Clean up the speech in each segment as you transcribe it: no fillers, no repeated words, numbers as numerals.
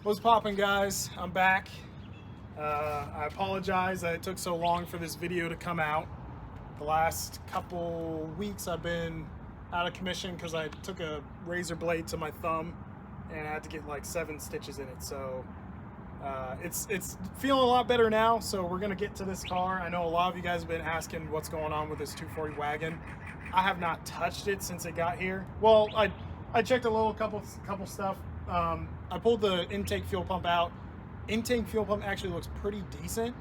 What's poppin', guys? I'm back. I apologize that it took so long for this video to come out. The last couple weeks I've been out of commission because I took a razor blade to my thumb and I had to get like 7 stitches in it. So it's feeling a lot better now. So we're gonna get to this car. I know a lot of you guys have been asking what's going on with this 240 wagon. I have not touched it since it got here. Well, I checked a couple stuff. I pulled the intake fuel pump out. Intake fuel pump actually looks pretty decent.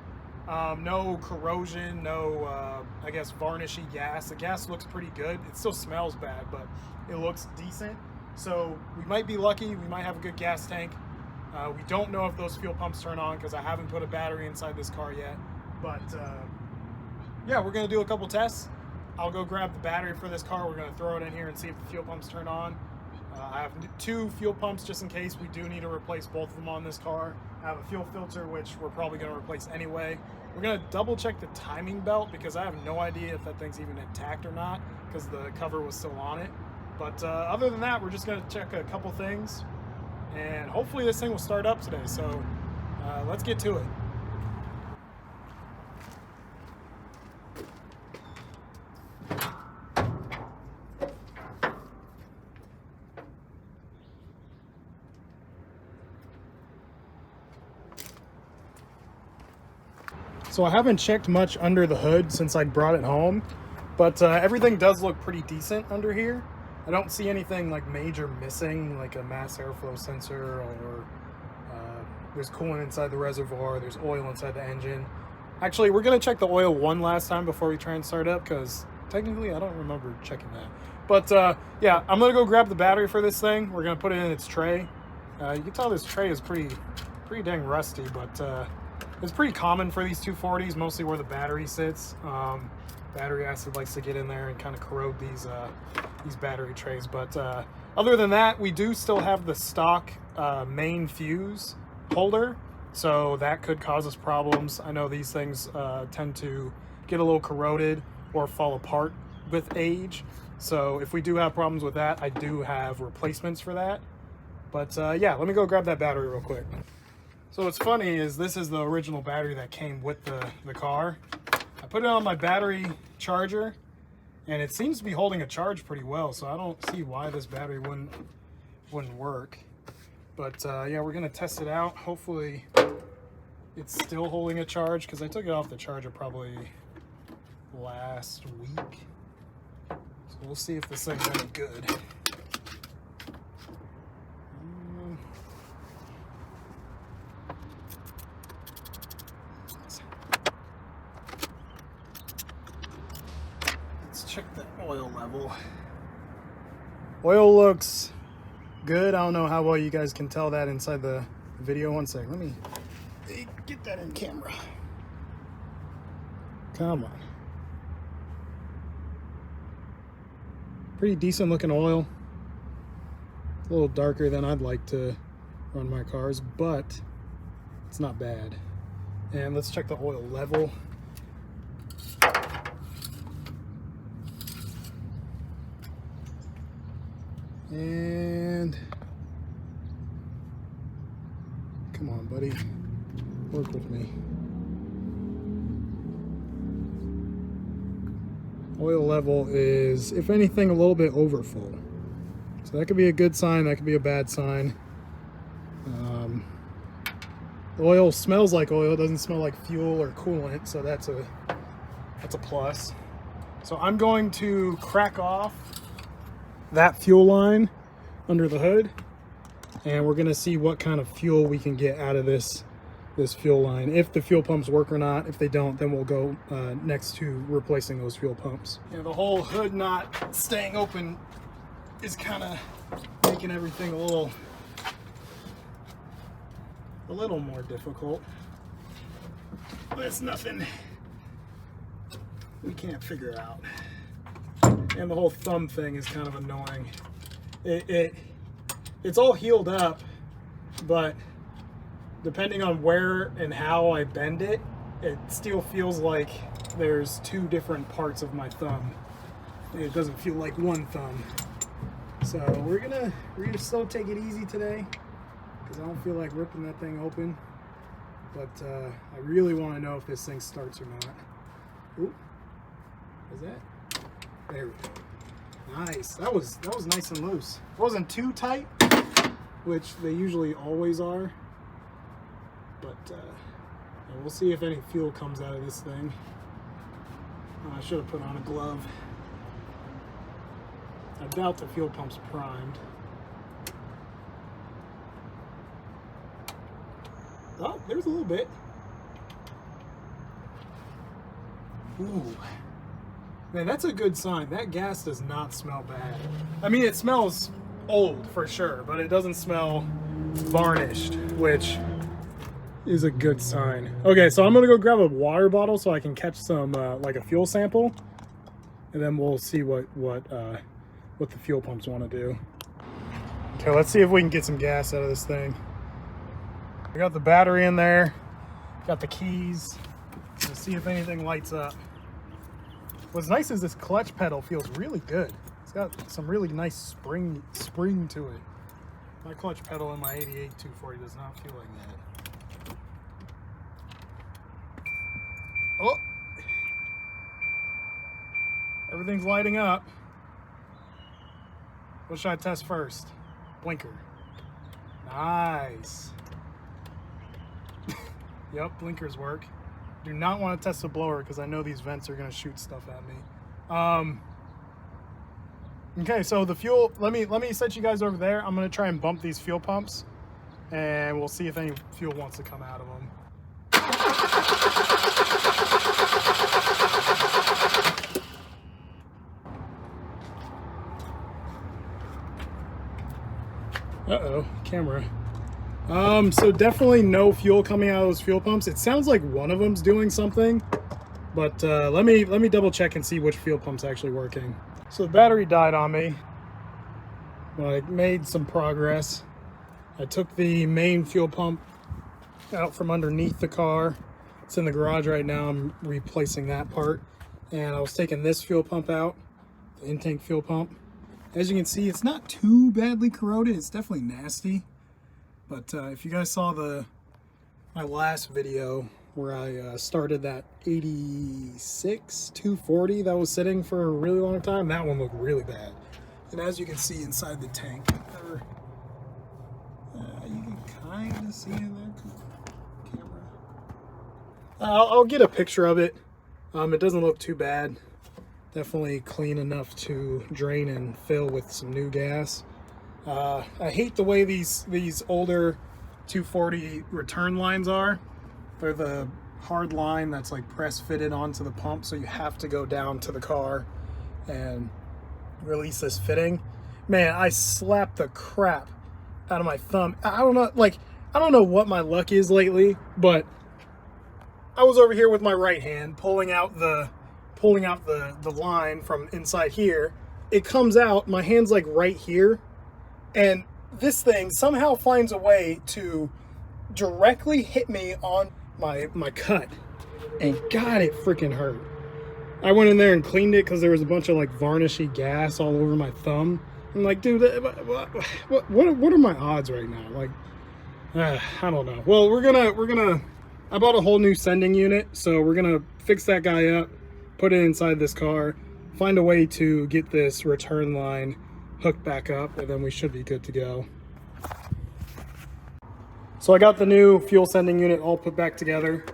No corrosion, no, I guess, varnishy gas. The gas looks pretty good. It still smells bad, but it looks decent. So we might be lucky. We might have a good gas tank. We don't know if those fuel pumps turn on because I haven't put a battery inside this car yet. But yeah, we're going to do a couple tests. I'll go grab the battery for this car. We're going to throw it in here and see if the fuel pumps turn on. I have 2 fuel pumps just in case we do need to replace both of them on this car. I have a fuel filter, which we're probably going to replace anyway. We're going to double check the timing belt because I have no idea if that thing's even intact or not because the cover was still on it. But other than that, we're just going to check a couple things and hopefully this thing will start up today. So let's get to it. So I haven't checked much under the hood since I brought it home, but everything does look pretty decent under here. I don't see anything like major missing, like a mass airflow sensor, or there's coolant inside the reservoir, there's oil inside the engine. Actually, we're gonna check the oil one last time before we try and start up, because technically I don't remember checking that. But yeah, I'm gonna go grab the battery for this thing. We're gonna put it in its tray. You can tell this tray is pretty dang rusty, but it's pretty common for these 240s, mostly where the battery sits. Battery acid likes to get in there and kind of corrode these battery trays. But other than that, we do still have the stock main fuse holder, so that could cause us problems. I know these things tend to get a little corroded or fall apart with age. So if we do have problems with that, I do have replacements for that. But yeah, let me go grab that battery real quick. So what's funny is this is the original battery that came with the car. I put it on my battery charger and it seems to be holding a charge pretty well, so I don't see why this battery wouldn't work. But yeah, we're gonna test it out. Hopefully it's still holding a charge because I took it off the charger probably last week. So we'll see if this thing's any good. Check the oil level. Oil looks good. I don't know how well you guys can tell that inside the video. One second, let me get that in camera. Come on. Pretty decent looking oil. A little darker than I'd like to run my cars, but it's not bad. And let's check the oil level. And come on, buddy, work with me. Oil level is, if anything, a little bit overfull. So that could be a good sign, that could be a bad sign. The oil smells like oil, it doesn't smell like fuel or coolant, so that's a plus. So I'm going to crack off that fuel line under the hood and we're going to see what kind of fuel we can get out of this fuel line, if the fuel pumps work or not. If they don't, then we'll go next to replacing those fuel pumps. Yeah, the whole hood not staying open is kind of making everything a little more difficult, but it's nothing we can't figure out. And the whole thumb thing is kind of annoying. It's all healed up, but depending on where and how I bend it, it still feels like there's 2 different parts of my thumb. It doesn't feel like one thumb. So we're gonna still take it easy today. because I don't feel like ripping that thing open. But I really want to know if this thing starts or not. Ooh, is that? There we go. Nice. That was nice and loose. It wasn't too tight, which they usually always are. But yeah, we'll see if any fuel comes out of this thing. I should have put on a glove. I doubt the fuel pump's primed. Oh, there's a little bit. Ooh. Man, that's a good sign. That gas does not smell bad. I mean, it smells old for sure, but it doesn't smell varnished, which is a good sign. Okay, so I'm gonna go grab a water bottle so I can catch some like a fuel sample, and then we'll see what the fuel pumps want to do. Okay, let's see if we can get some gas out of this thing. I got the battery in there, got the keys. Let's see if anything lights up. What's nice is this clutch pedal feels really good. It's got some really nice spring to it. My clutch pedal in my 88 240 does not feel like that. Oh! Everything's lighting up. What should I test first? Blinker. Nice. Yep, blinkers work. Do not want to test the blower because I know these vents are going to shoot stuff at me. Okay, so the fuel, let me set you guys over there. I'm going to try and bump these fuel pumps, and we'll see if any fuel wants to come out of them. Uh-oh, camera. So definitely no fuel coming out of those fuel pumps. It sounds like one of them's doing something, but let me double check and see which fuel pump's actually working. So the battery died on me, but I made some progress. I took the main fuel pump out from underneath the car. It's in the garage right now. I'm replacing that part, and I was taking this fuel pump out, the intake fuel pump. As you can see, it's not too badly corroded. It's definitely nasty. But if you guys saw my last video where I started that 86 240 that was sitting for a really long time, that one looked really bad. And as you can see inside the tank, you can kind of see in there. Camera. I'll get a picture of it. It doesn't look too bad. Definitely clean enough to drain and fill with some new gas. I hate the way these older 240 return lines are. They're the hard line that's like press fitted onto the pump, so you have to go down to the car and release this fitting. Man, I slapped the crap out of my thumb. I don't know what my luck is lately, but I was over here with my right hand pulling out the line from inside here. It comes out, my hand's like right here, and this thing somehow finds a way to directly hit me on my cut, and God, it freaking hurt. I went in there and cleaned it because there was a bunch of like varnishy gas all over my thumb. I'm like, dude, what are my odds right now? Like, I don't know. Well, we're gonna I bought a whole new sending unit, so we're gonna fix that guy up, put it inside this car, find a way to get this return line hooked back up, and then we should be good to go. So I got the new fuel sending unit all put back together.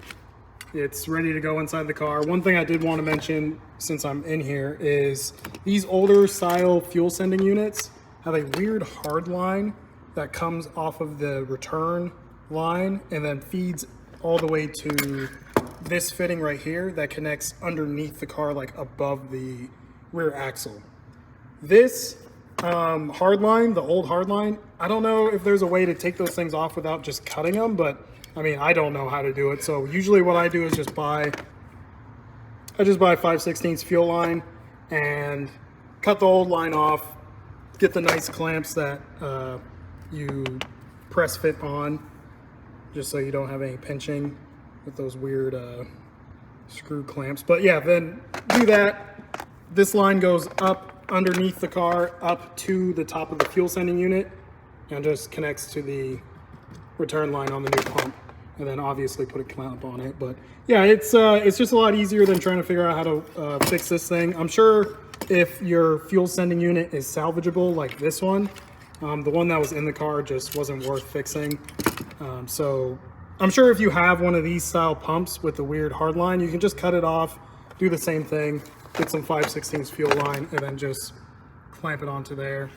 It's ready to go inside the car. One thing I did want to mention since I'm in here is these older style fuel sending units have a weird hard line that comes off of the return line and then feeds all the way to this fitting right here that connects underneath the car, like above the rear axle. This hard line, the old hard line, I don't know if there's a way to take those things off without just cutting them, but I mean, I don't know how to do it. So usually what I do is just buy 5/16 fuel line and cut the old line off, get the nice clamps that you press fit on, just so you don't have any pinching with those weird screw clamps. But yeah, then do that. This line goes up underneath the car, up to the top of the fuel sending unit, and just connects to the return line on the new pump, and then obviously put a clamp on it. But yeah, it's just a lot easier than trying to figure out how to fix this thing. I'm sure if your fuel sending unit is salvageable like this one, the one that was in the car just wasn't worth fixing. So I'm sure if you have one of these style pumps with the weird hard line, you can just cut it off, do the same thing, get some 5/16 fuel line, and then just clamp it onto there.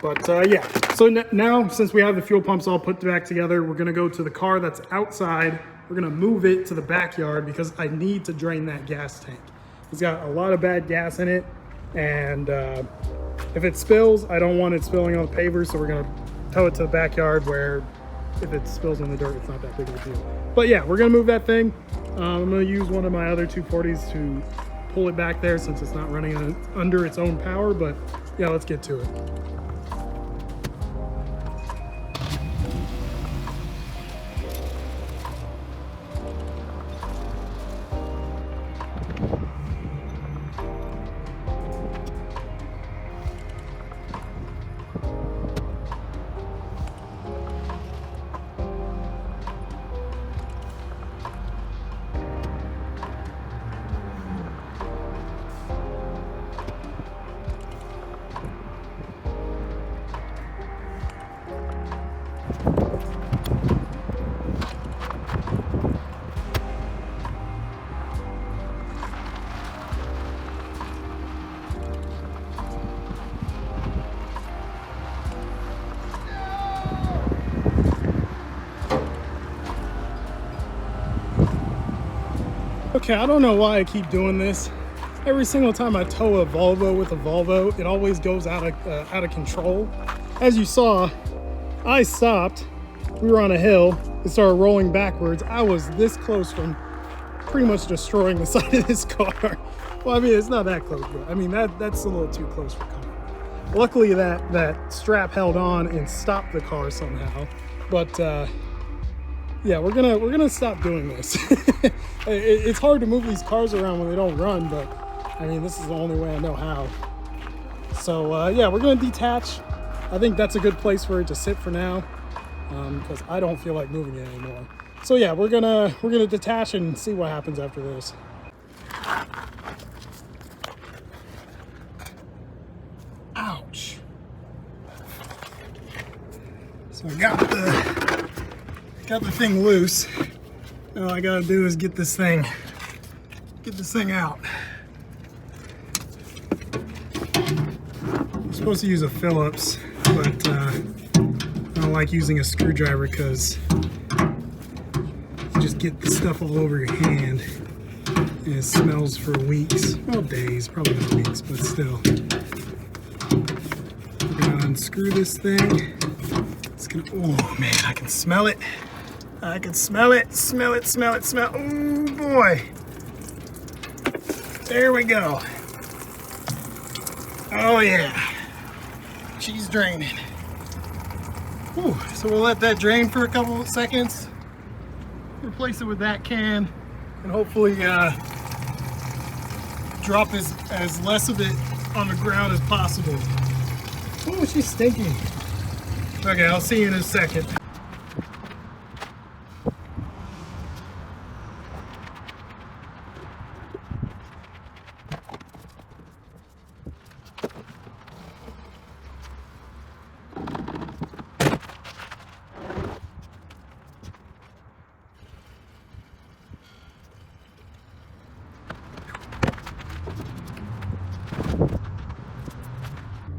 But yeah, so now since we have the fuel pumps all put back together, we're gonna go to the car that's outside. We're gonna move it to the backyard because I need to drain that gas tank. It's got a lot of bad gas in it, and if it spills, I don't want it spilling on the pavers, so we're gonna tow it to the backyard where if it spills in the dirt, it's not that big of a deal. But yeah, we're gonna move that thing. I'm gonna use one of my other 240s to pull it back there since it's not running under its own power. But yeah, let's get to it. Okay, I don't know why I keep doing this. Every single time I tow a Volvo with a Volvo, it always goes out of control. As you saw, I stopped. We were on a hill. It started rolling backwards. I was this close from pretty much destroying the side of this car. Well, I mean, it's not that close, but I mean that's a little too close for comfort. Luckily, that strap held on and stopped the car somehow. But yeah, we're gonna stop doing this. It's hard to move these cars around when they don't run, but I mean, this is the only way I know how. So yeah, we're gonna detach. I think that's a good place for it to sit for now, because I don't feel like moving it anymore. So yeah, we're gonna detach and see what happens after this. Ouch. So I got the thing loose. All I gotta do is get this thing out. I'm supposed to use a Phillips, but I don't like using a screwdriver because you just get the stuff all over your hand and it smells for weeks. Well, days, probably not weeks, but still. We're gonna unscrew this thing. It's gonna, oh man, I can smell it. I can smell it, smell. Oh boy. There we go. Oh yeah. She's draining. Whew. So we'll let that drain for a couple of seconds. Replace it with that can and hopefully drop as less of it on the ground as possible. Oh, she's stinking. Okay, I'll see you in a second.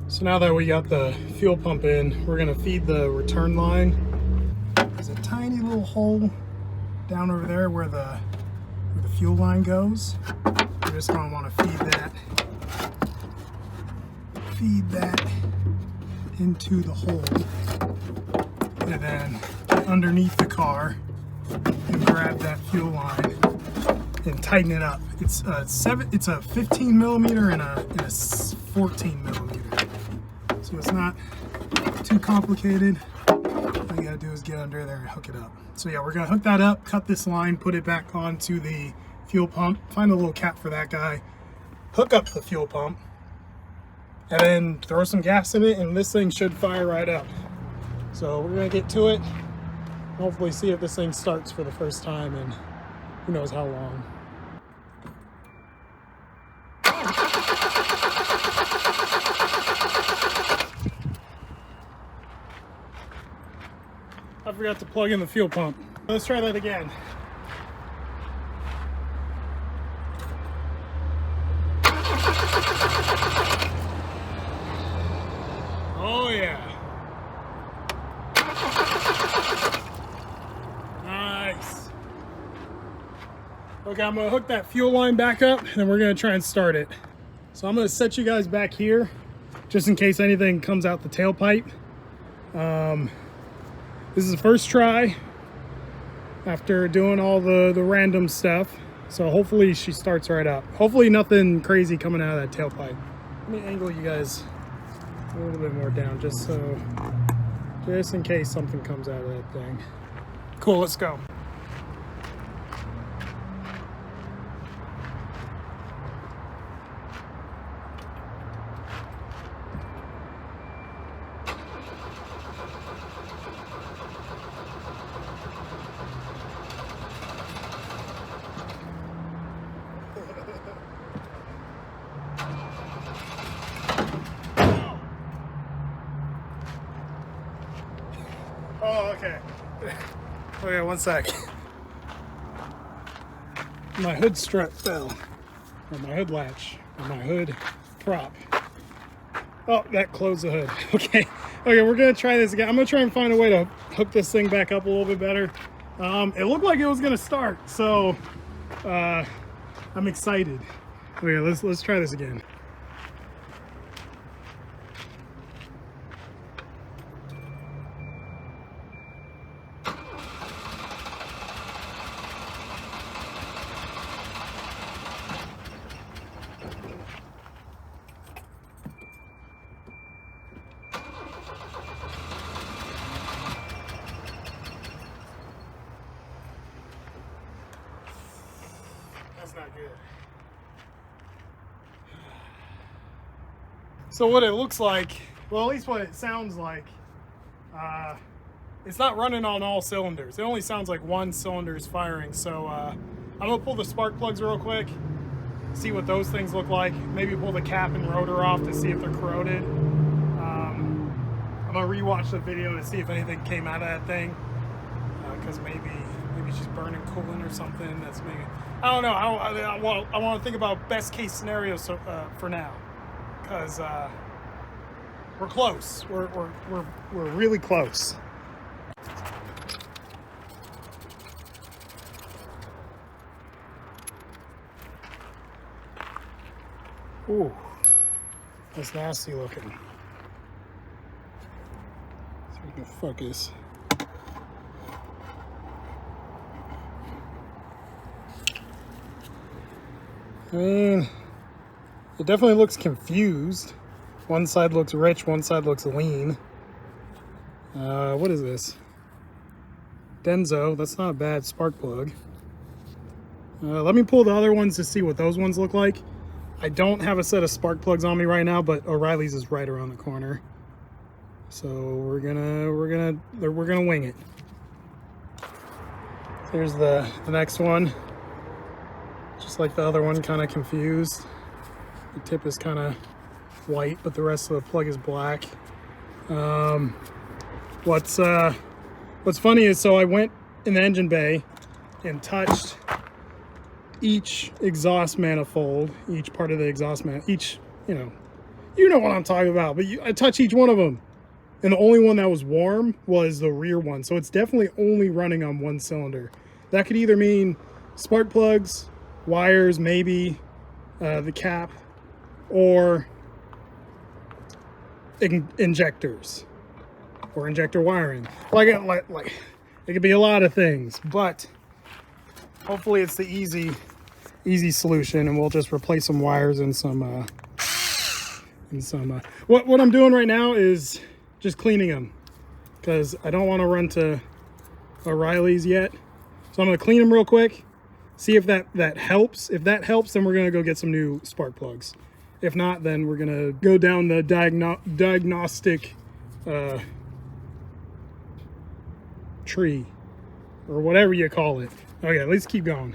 So now that we got the fuel pump in, we're gonna feed the return line. There's a tiny little hole down over there where the fuel line goes. We're just gonna wanna feed that into the hole. And then underneath the car and grab that fuel line and tighten it up. It's a 15 millimeter and a 14 millimeter. So it's not too complicated. All you gotta do is get under there and hook it up. So yeah, we're gonna hook that up, cut this line, put it back onto the fuel pump, find a little cap for that guy, hook up the fuel pump, and then throw some gas in it, and this thing should fire right up. So we're gonna get to it. Hopefully see if this thing starts for the first time in who knows how long. I forgot to plug in the fuel pump. Let's try that again. Oh yeah. Nice. Okay, I'm gonna hook that fuel line back up and then we're gonna try and start it. So I'm gonna set you guys back here just in case anything comes out the tailpipe. This is the first try after doing all the random stuff. So hopefully she starts right up. Hopefully nothing crazy coming out of that tailpipe. Let me angle you guys a little bit more down just in case something comes out of that thing. Cool, let's go. Oh, okay. Okay, one sec. My hood strut fell. Or my hood latch. Or my hood prop. Oh, that closed the hood. Okay. Okay, we're gonna try this again. I'm gonna try and find a way to hook this thing back up a little bit better. It looked like it was gonna start, so I'm excited. Okay, let's try this again. That's not good. So what it looks like, well, at least what it sounds like, it's not running on all cylinders. It only sounds like one cylinder is firing. So I'm gonna pull the spark plugs real quick, see what those things look like. Maybe pull the cap and rotor off to see if they're corroded. I'm gonna rewatch the video to see if anything came out of that thing, because maybe she's burning coolant or something. That's maybe, I don't know. I want to think about best case scenarios for now, because we're close. We're really close. Ooh, that's nasty looking. See if we can focus. I mean, it definitely looks confused. One side looks rich, one side looks lean. What is this? Denso, that's not a bad spark plug. Let me pull the other ones to see what those ones look like. I don't have a set of spark plugs on me right now, but O'Reilly's is right around the corner. So we're gonna wing it. Here's the next one. Just like the other one, kind of confused. The tip is kind of white, but the rest of the plug is black. What's funny is, so I went in the engine bay and touched each exhaust manifold, each part of the exhaust you know what I'm talking about, but I touched each one of them, and the only one that was warm was the rear one. So it's definitely only running on one cylinder. That could either mean spark plugs, wires, maybe the cap, or injectors or injector wiring. Like it could be a lot of things, but hopefully it's the easy solution, and we'll just replace some wires and some what I'm doing right now is just cleaning them, because I don't want to run to O'Reilly's yet. So I'm going to clean them real quick, see if that helps. If that helps, then we're going to go get some new spark plugs. If not, then we're going to go down the diagnostic tree. or whatever you call it. Okay, let's keep going.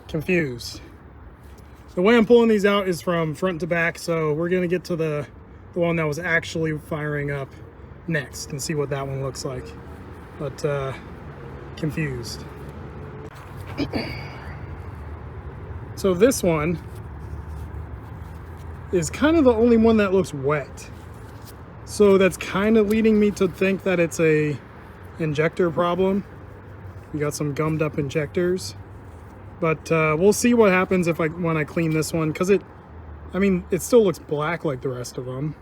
Confused. The way I'm pulling these out is from front to back, so we're gonna get to the one that was actually firing up next and see what that one looks like. But confused. So this one is kind of the only one that looks wet. So that's kind of leading me to think that it's a injector problem. We got some gummed up injectors. But we'll see what happens when I clean this one, because it still looks black like the rest of them.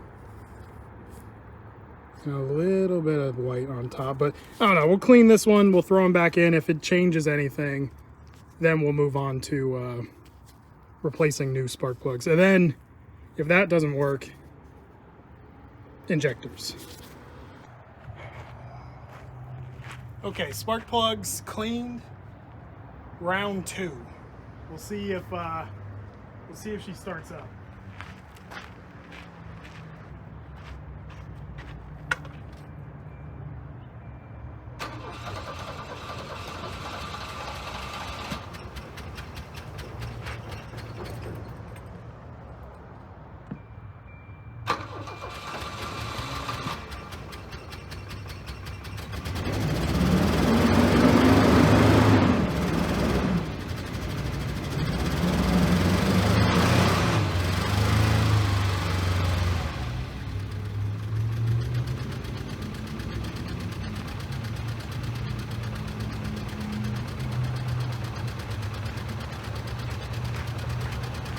And a little bit of white on top, but I don't know. We'll clean this one. We'll throw them back in. If it changes anything, then we'll move on to replacing new spark plugs. And then, if that doesn't work, injectors. Okay, spark plugs cleaned. Round 2. We'll see if she starts up.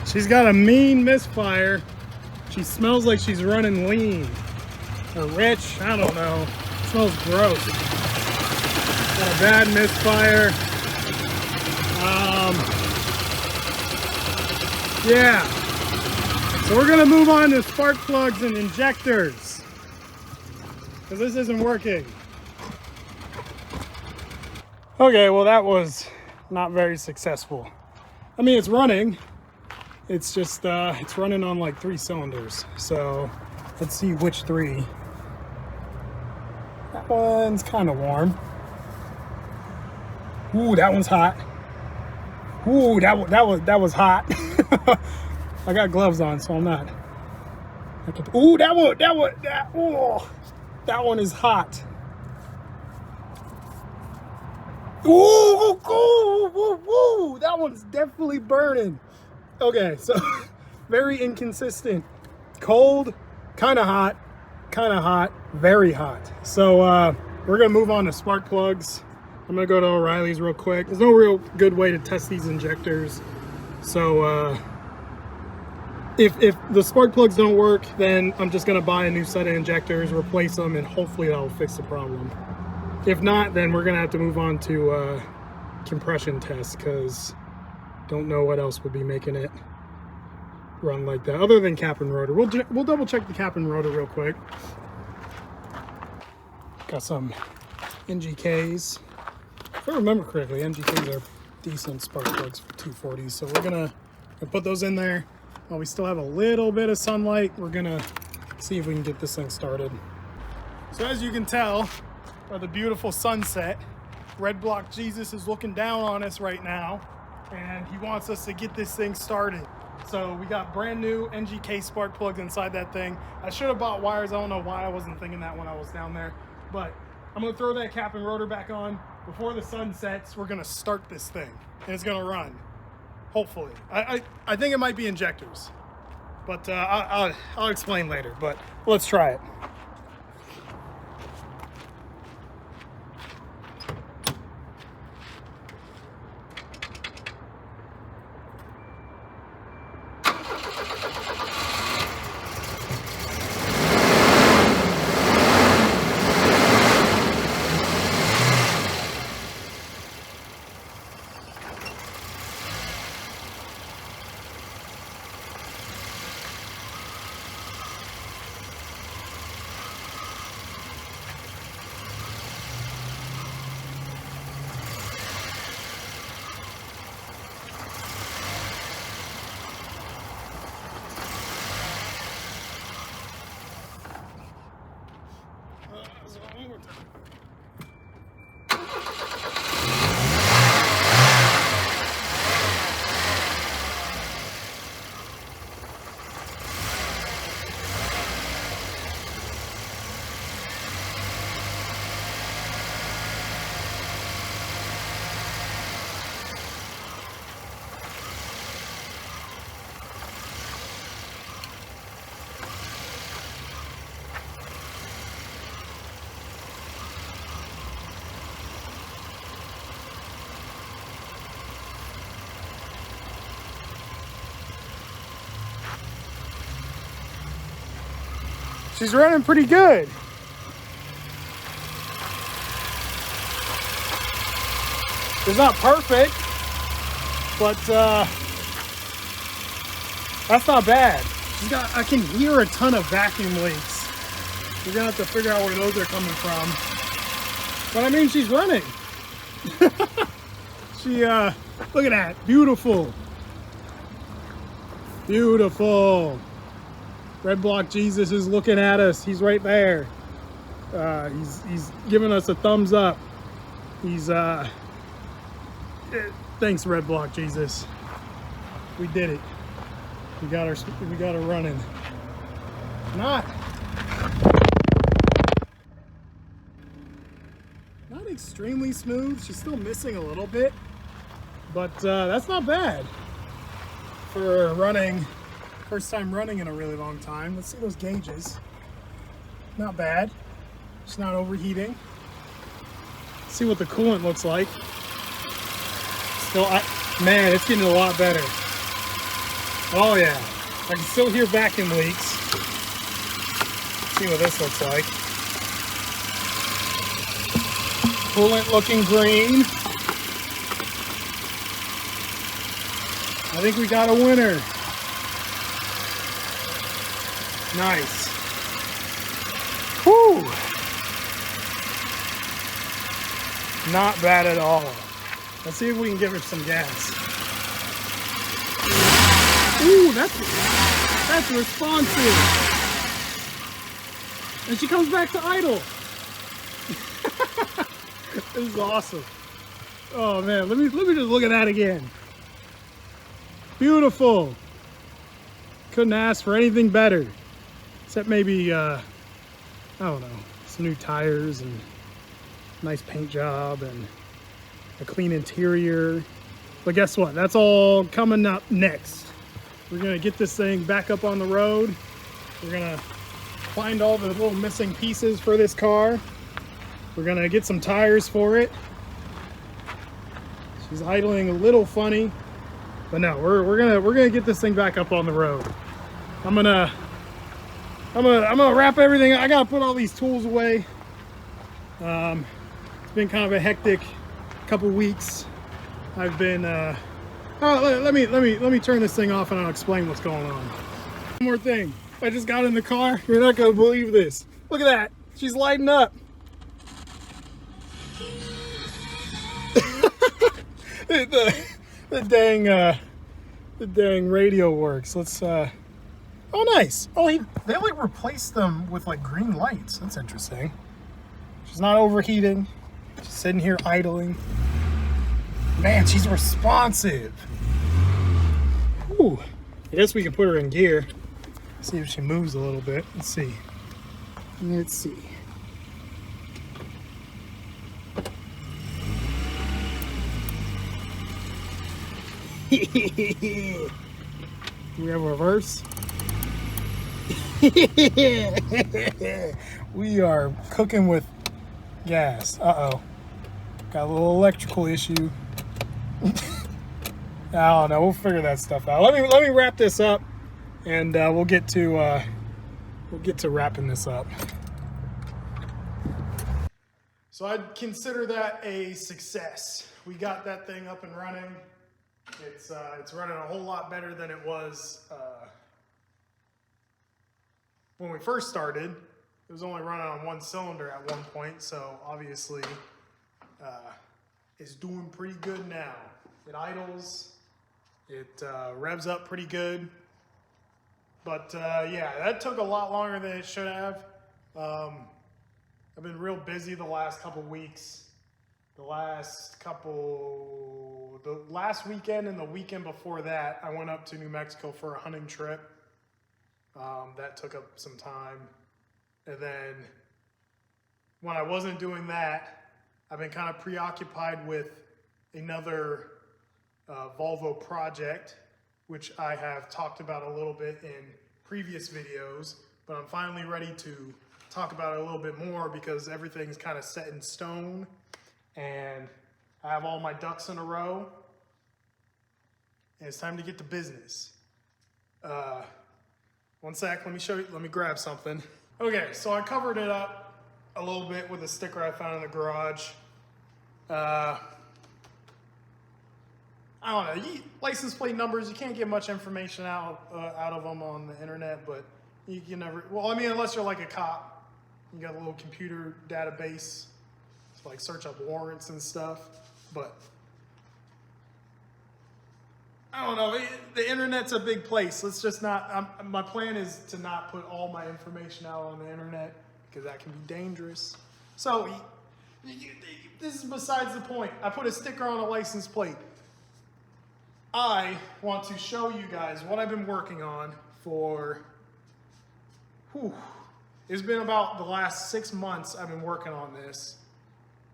She's got a mean misfire. She smells like she's running lean or rich. I don't know. It smells gross. Got a bad misfire. Yeah. So we're gonna move on to spark plugs and injectors, because this isn't working. Okay, well that was not very successful. I mean, it's running. It's just, it's running on like 3 cylinders. So let's see which 3. That one's kind of warm. Ooh, that one's hot. Ooh, that was hot. I got gloves on, so I'm not. Ooh, that one is hot. Ooh, that one's definitely burning. Okay, so very inconsistent. Cold, kind of hot, very hot. So we're gonna move on to spark plugs. I'm gonna go to O'Reilly's real quick. There's no real good way to test these injectors. So if the spark plugs don't work, then I'm just gonna buy a new set of injectors, replace them, and hopefully that'll fix the problem. If not, then we're gonna have to move on to compression tests, because don't know what else would be making it run like that, other than cap and rotor. We'll double check the cap and rotor real quick. Got some NGKs. If I remember correctly, NGKs are decent spark plugs for 240s. So we're gonna put those in there. While we still have a little bit of sunlight, we're gonna see if we can get this thing started. So as you can tell by the beautiful sunset, Red Block Jesus is looking down on us right now, and he wants us to get this thing started. So we got brand new NGK spark plugs inside that thing. I should have bought wires. I don't know why I wasn't thinking that when I was down there, but I'm gonna throw that cap and rotor back on. Before the sun sets, we're gonna start this thing, and it's gonna run, hopefully. I think it might be injectors, but I'll explain later, but let's try it. She's running pretty good. It's not perfect, but that's not bad. I can hear a ton of vacuum leaks. We're gonna have to figure out where those are coming from. But I mean, she's running. Look at that, beautiful. Beautiful. Red Block Jesus is looking at us. He's right there. He's giving us a thumbs up. Thanks, Red Block Jesus. We did it. We got her running. Not extremely smooth. She's still missing a little bit, but that's not bad for running. First time running in a really long time. Let's see those gauges. Not bad. It's not overheating. Let's see what the coolant looks like. Still, man, it's getting a lot better. Oh yeah, I can still hear vacuum leaks. Let's see what this looks like. Coolant looking green. I think we got a winner. Nice. Whew. Not bad at all. Let's see if we can give her some gas. Ooh, that's responsive. And she comes back to idle. This is awesome. Oh man, let me just look at that again. Beautiful. Couldn't ask for anything better. Except maybe, I don't know, some new tires and nice paint job and a clean interior. But guess what? That's all coming up next. We're gonna get this thing back up on the road. We're gonna find all the little missing pieces for this car. We're gonna get some tires for it. She's idling a little funny, but no, we're gonna get this thing back up on the road. I'm gonna wrap everything. I gotta put all these tools away. It's been kind of a hectic couple weeks. I've been let me turn this thing off and I'll explain what's going on. One more thing. I just got in the car. You're not gonna believe this. Look at that. She's lighting up. the dang radio works. Let's oh nice. Oh, they like replaced them with like green lights. That's interesting. She's not overheating. She's sitting here idling. Man, she's responsive. Ooh. I guess we can put her in gear. See if she moves a little bit. Let's see. Let's see. We have a reverse. We are cooking with gas. Uh-oh. Got a little electrical issue. I don't know. We'll figure that stuff out. Let me wrap this up, and we'll get to wrapping this up. So I'd consider that a success. We got that thing up and running. It's running a whole lot better than it was when we first started. It was only running on one cylinder at one point, so obviously it's doing pretty good now. It idles, it revs up pretty good, but yeah, that took a lot longer than it should have. I've been real busy the last couple weeks. The last weekend and the weekend before that, I went up to New Mexico for a hunting trip. That took up some time. And then when I wasn't doing that, I've been kind of preoccupied with another Volvo project, which I have talked about a little bit in previous videos, but I'm finally ready to talk about it a little bit more because everything's kind of set in stone and I have all my ducks in a row and it's time to get to business. One sec, let me grab something. Okay, so I covered it up a little bit with a sticker I found in the garage. I don't know, license plate numbers, you can't get much information out of them on the internet, but you can never, well, I mean, unless you're like a cop, you got a little computer database to like search up warrants and stuff, but I don't know, the internet's a big place. Let's just not, my plan is to not put all my information out on the internet because that can be dangerous. So, this is besides the point. I put a sticker on a license plate. I want to show you guys what I've been working on for, it's been about the last 6 months I've been working on this.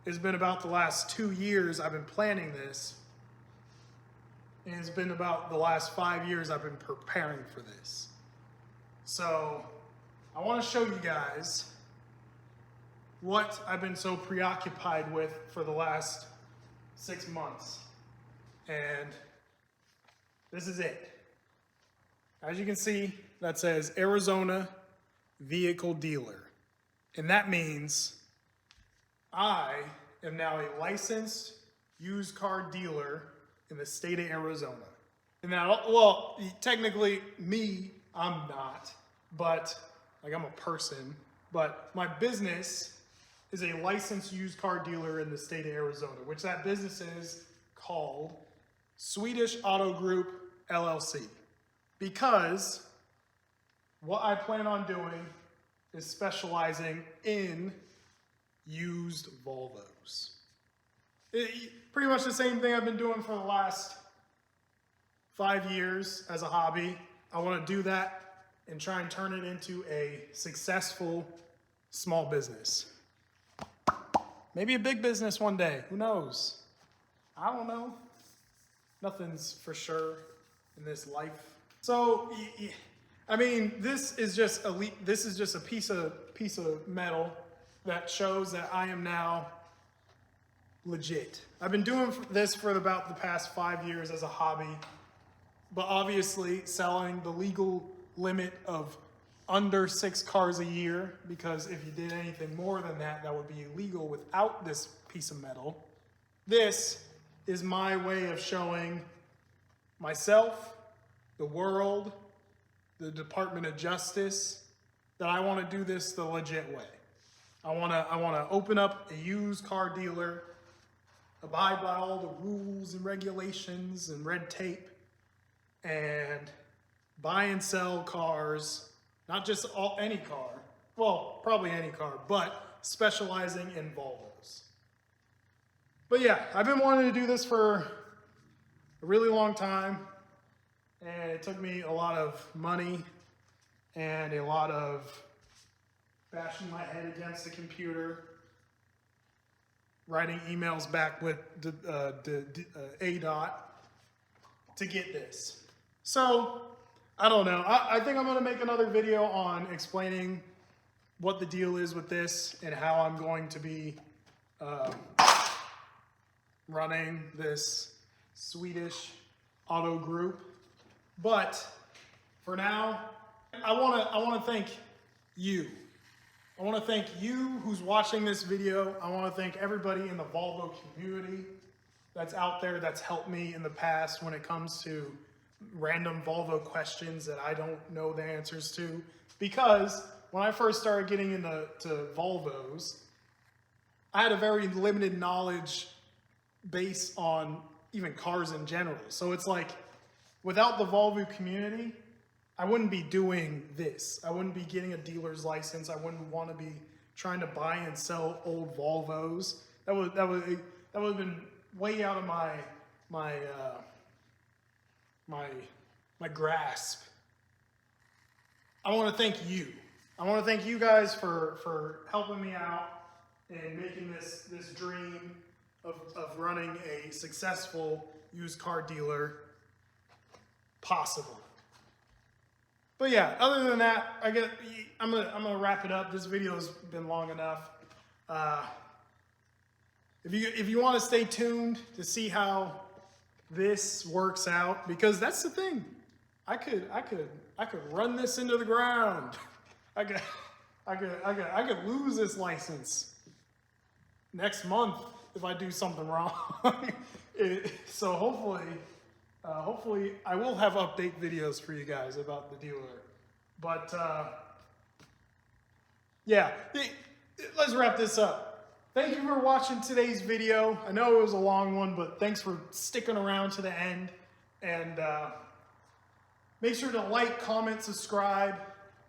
It's been about the last 2 years I've been planning this. And it's been about the last 5 years I've been preparing for this. So I want to show you guys what I've been so preoccupied with for the last 6 months. And this is it. As you can see, that says Arizona Vehicle Dealer. And that means I am now a licensed used car dealer in the state of Arizona. And now, well, technically me, I'm not, but like I'm a person, but my business is a licensed used car dealer in the state of Arizona, which that business is called Swedish Auto Group LLC. Because what I plan on doing is specializing in used Volvos. Pretty much the same thing I've been doing for the last 5 years as a hobby. I want to do that and try and turn it into a successful small business. Maybe a big business one day. Who knows? I don't know. Nothing's for sure in this life. So, I mean, this is just a piece of metal that shows that I am now legit. I've been doing this for about the past 5 years as a hobby, but obviously selling the legal limit of under 6 cars a year, because if you did anything more than that, that would be illegal without this piece of metal. This is my way of showing myself, the world, the Department of Justice, that I want to do this the legit way. I want to open up a used car dealer, abide by all the rules and regulations and red tape, and buy and sell cars, not just any car, well, probably any car, but specializing in Volvos. But yeah, I've been wanting to do this for a really long time, and it took me a lot of money and a lot of bashing my head against the computer, writing emails back with ADOT to get this. So, I don't know. I think I'm going to make another video on explaining what the deal is with this and how I'm going to be running this Swedish Auto Group. But for now, I want to thank you. I want to thank you who's watching this video. I want to thank everybody in the Volvo community that's out there that's helped me in the past when it comes to random Volvo questions that I don't know the answers to. Because when I first started getting into Volvos, I had a very limited knowledge base on even cars in general. So it's like, without the Volvo community, I wouldn't be doing this. I wouldn't be getting a dealer's license. I wouldn't want to be trying to buy and sell old Volvos. That would have been way out of my grasp. I want to thank you. I want to thank you guys for helping me out and making this dream of running a successful used car dealer possible. But yeah, other than that, I'm gonna wrap it up. This video's been long enough. If you want to stay tuned to see how this works out, because that's the thing, I could run this into the ground. I could lose this license next month if I do something wrong. So hopefully I will have update videos for you guys about the dealer. But yeah, let's wrap this up. Thank you for watching today's video. I know it was a long one, but thanks for sticking around to the end. And make sure to like, comment, subscribe.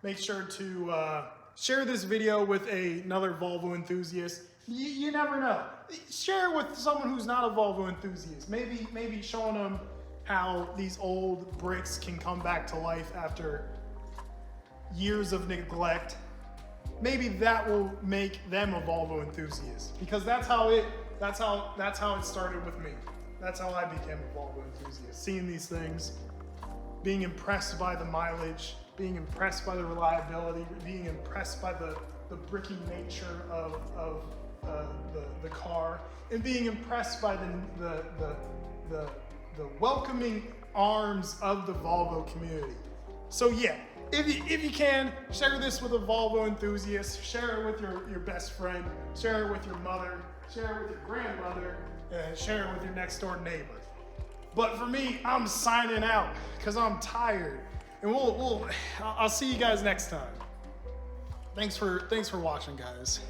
Make sure to share this video with another Volvo enthusiast. You never know. Share it with someone who's not a Volvo enthusiast. Maybe showing them how these old bricks can come back to life after years of neglect. Maybe that will make them a Volvo enthusiast, because that's how it started with me. That's how I became a Volvo enthusiast. Seeing these things, being impressed by the mileage, being impressed by the reliability, being impressed by the bricky nature of the car, and being impressed by the welcoming arms of the Volvo community. So yeah, if you can, share this with a Volvo enthusiast, share it with your best friend, share it with your mother, share it with your grandmother, and share it with your next door neighbor. But for me, I'm signing out because I'm tired. And I'll see you guys next time. Thanks for watching, guys.